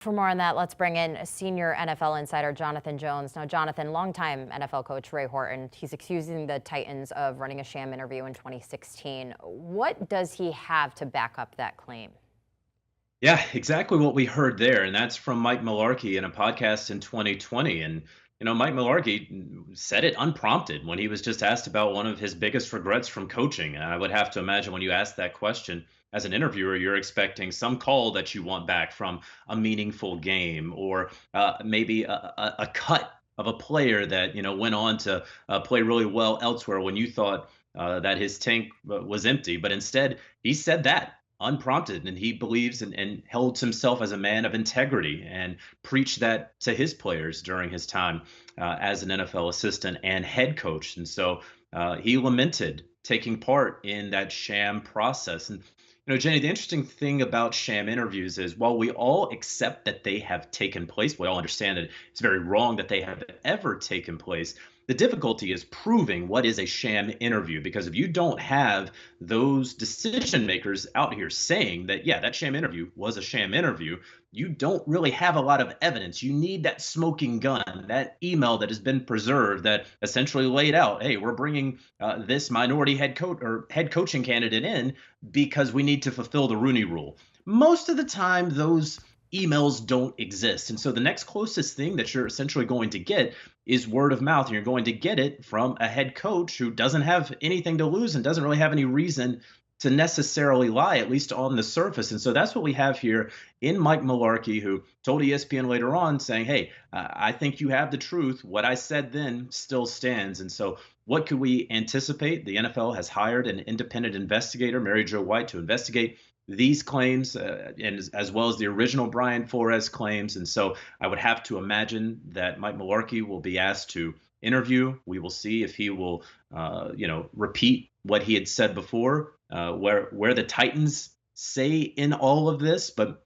For more on that, let's bring in a senior NFL insider, Jonathan Jones. Now, Jonathan, longtime NFL coach Ray Horton, he's accusing the Titans of running a sham interview in 2016. What does he have to back up that claim? Yeah, exactly what we heard there. And that's from Mike Mularkey in a podcast in 2020. And, Mike Mularkey said it unprompted when he was just asked about one of his biggest regrets from coaching. And I would have to imagine when you ask that question as an interviewer, you're expecting some call that you want back from a meaningful game or maybe a cut of a player that, went on to play really well elsewhere when you thought that his tank was empty. But instead, he said that unprompted, and he believes and holds himself as a man of integrity and preached that to his players during his time as an NFL assistant and head coach. And so he lamented taking part in that sham process. And Jenny, the interesting thing about sham interviews is while we all accept that they have taken place, we all understand that it's very wrong that they have ever taken place. The difficulty is proving what is a sham interview, because if you don't have those decision makers out here saying that, yeah, that sham interview was a sham interview, you don't really have a lot of evidence. You need that smoking gun, that email that has been preserved that essentially laid out, hey, we're bringing this minority head coach or head coaching candidate in because we need to fulfill the Rooney Rule. Most of the time, those emails don't exist. And so the next closest thing that you're essentially going to get is word of mouth. And you're going to get it from a head coach who doesn't have anything to lose and doesn't really have any reason to necessarily lie, at least on the surface. And so that's what we have here in Mike Mularkey, who told ESPN later on saying, hey, I think you have the truth. What I said then still stands. And so what could we anticipate? The NFL has hired an independent investigator, Mary Jo White, to investigate these claims and as well as the original Brian Flores claims. And so I would have to imagine that Mike Mularkey will be asked to interview. We will see if he will, repeat what he had said before, where the Titans say in all of this. But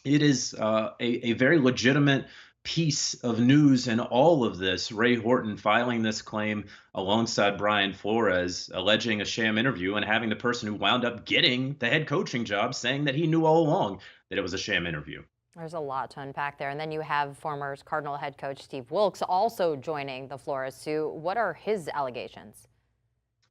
it is a very legitimate piece of news in all of this. Ray Horton filing this claim alongside Brian Flores, alleging a sham interview, and having the person who wound up getting the head coaching job saying that he knew all along that it was a sham interview. There's a lot to unpack there. And then you have former Cardinal head coach Steve Wilks also joining the Flores suit. What are his allegations?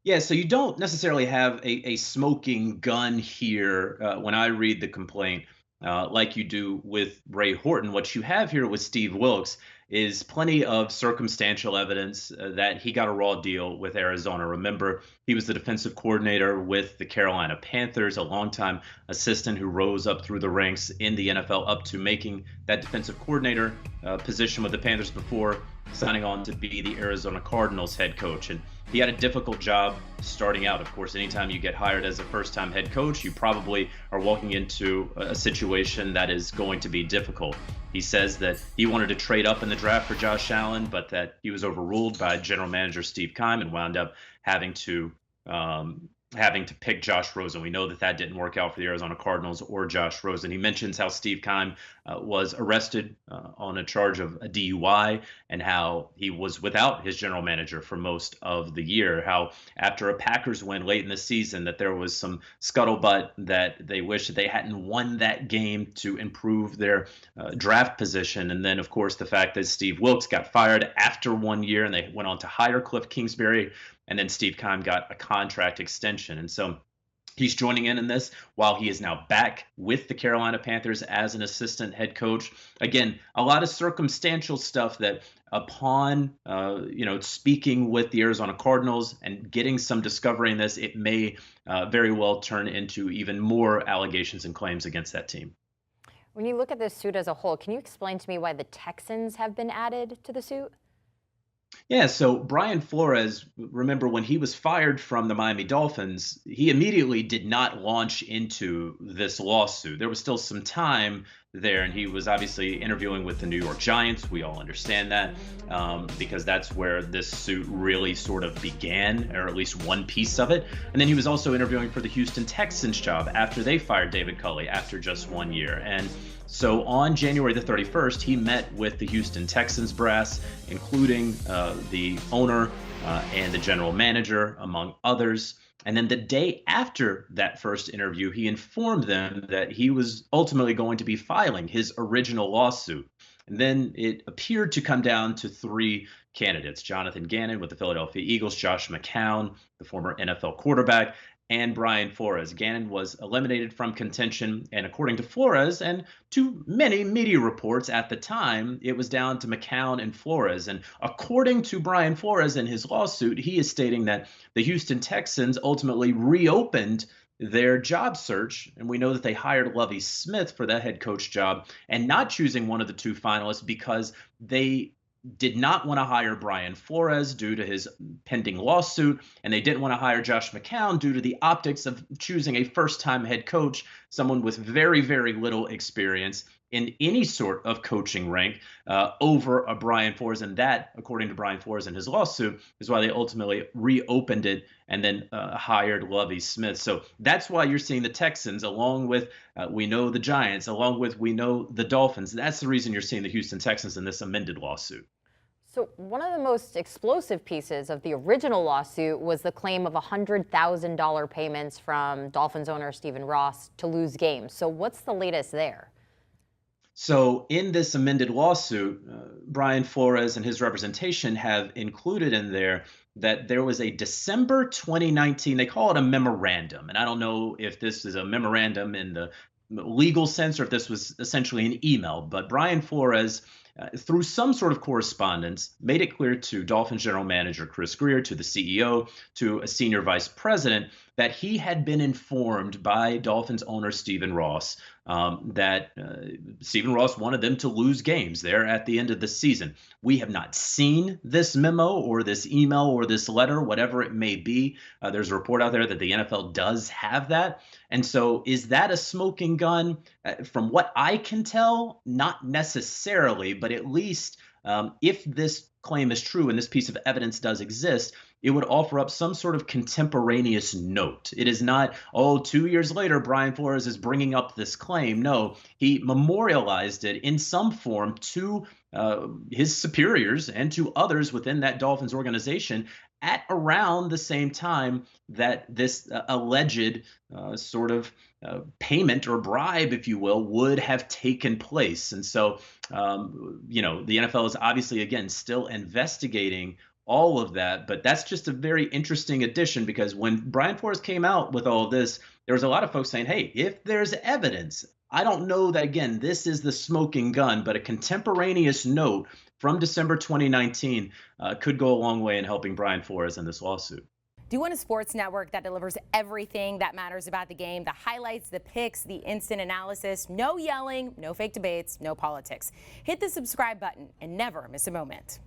Yeah, so you don't necessarily have a smoking gun here when I read the complaint. Like you do with Ray Horton, what you have here with Steve Wilks is plenty of circumstantial evidence that he got a raw deal with Arizona. Remember, he was the defensive coordinator with the Carolina Panthers, a longtime assistant who rose up through the ranks in the NFL up to making that defensive coordinator position with the Panthers before signing on to be the Arizona Cardinals head coach. And he had a difficult job starting out. Of course, anytime you get hired as a first-time head coach, you probably are walking into a situation that is going to be difficult. He says that he wanted to trade up in the draft for Josh Allen, but that he was overruled by general manager Steve Keim and wound up having to pick Josh Rosen. We know that that didn't work out for the Arizona Cardinals or Josh Rosen. He mentions how Steve Keim was arrested on a charge of a DUI and how he was without his general manager for most of the year. How after a Packers win late in the season that there was some scuttlebutt that they wished that they hadn't won that game to improve their draft position. And then, of course, the fact that Steve Wilks got fired after 1 year and they went on to hire Cliff Kingsbury. And then Steve Keim got a contract extension. And so he's joining in this while he is now back with the Carolina Panthers as an assistant head coach. Again, a lot of circumstantial stuff that upon, speaking with the Arizona Cardinals and getting some discovery in this, it may very well turn into even more allegations and claims against that team. When you look at this suit as a whole, can you explain to me why the Texans have been added to the suit? Yeah, so Brian Flores, remember when he was fired from the Miami Dolphins, he immediately did not launch into this lawsuit. There was still some time there, and he was obviously interviewing with the New York Giants. We all understand that because that's where this suit really sort of began, or at least one piece of it. And then he was also interviewing for the Houston Texans job after they fired David Culley after just 1 year. And so on January the 31st, he met with the Houston Texans brass, including the owner and the general manager, among others. And then the day after that first interview, he informed them that he was ultimately going to be filing his original lawsuit. And then it appeared to come down to three candidates: Jonathan Gannon with the Philadelphia Eagles, Josh McCown, the former NFL quarterback, and Brian Flores. Gannon was eliminated from contention, and according to Flores and to many media reports at the time, it was down to McCown and Flores. And according to Brian Flores in his lawsuit, he is stating that the Houston Texans ultimately reopened their job search, and we know that they hired Lovie Smith for that head coach job, and not choosing one of the two finalists because they did not want to hire Brian Flores due to his pending lawsuit, and they didn't want to hire Josh McCown due to the optics of choosing a first-time head coach, someone with very, very little experience in any sort of coaching rank, over a Brian Flores. And that, according to Brian Flores in his lawsuit, is why they ultimately reopened it and then hired Lovie Smith. So that's why you're seeing the Texans, along with we know the Giants, along with we know the Dolphins. That's the reason you're seeing the Houston Texans in this amended lawsuit. So one of the most explosive pieces of the original lawsuit was the claim of $100,000 payments from Dolphins owner Stephen Ross to lose games. So what's the latest there? So in this amended lawsuit, Brian Flores and his representation have included in there that there was a December 2019, they call it a memorandum. And I don't know if this is a memorandum in the legal sense or if this was essentially an email, but Brian Flores, through some sort of correspondence, made it clear to Dolphins general manager Chris Greer, to the CEO, to a senior vice president, that he had been informed by Dolphins owner Stephen Ross that Stephen Ross wanted them to lose games there at the end of the season. We have not seen this memo or this email or this letter, whatever it may be. There's a report out there that the NFL does have that. And so is that a smoking gun? From what I can tell, not necessarily, but at least if this claim is true and this piece of evidence does exist, it would offer up some sort of contemporaneous note. It is not, 2 years later, Brian Flores is bringing up this claim. No, he memorialized it in some form to his superiors and to others within that Dolphins organization at around the same time that this alleged sort of payment or bribe, if you will, would have taken place. And so, the NFL is obviously, again, still investigating all of that. But that's just a very interesting addition, because when Brian Flores came out with all of this, there was a lot of folks saying, hey, if there's evidence, I don't know that, again, this is the smoking gun, but a contemporaneous note from December 2019 could go a long way in helping Brian Flores in this lawsuit. Do you want a sports network that delivers everything that matters about the game? The highlights, the picks, the instant analysis, no yelling, no fake debates, no politics. Hit the subscribe button and never miss a moment.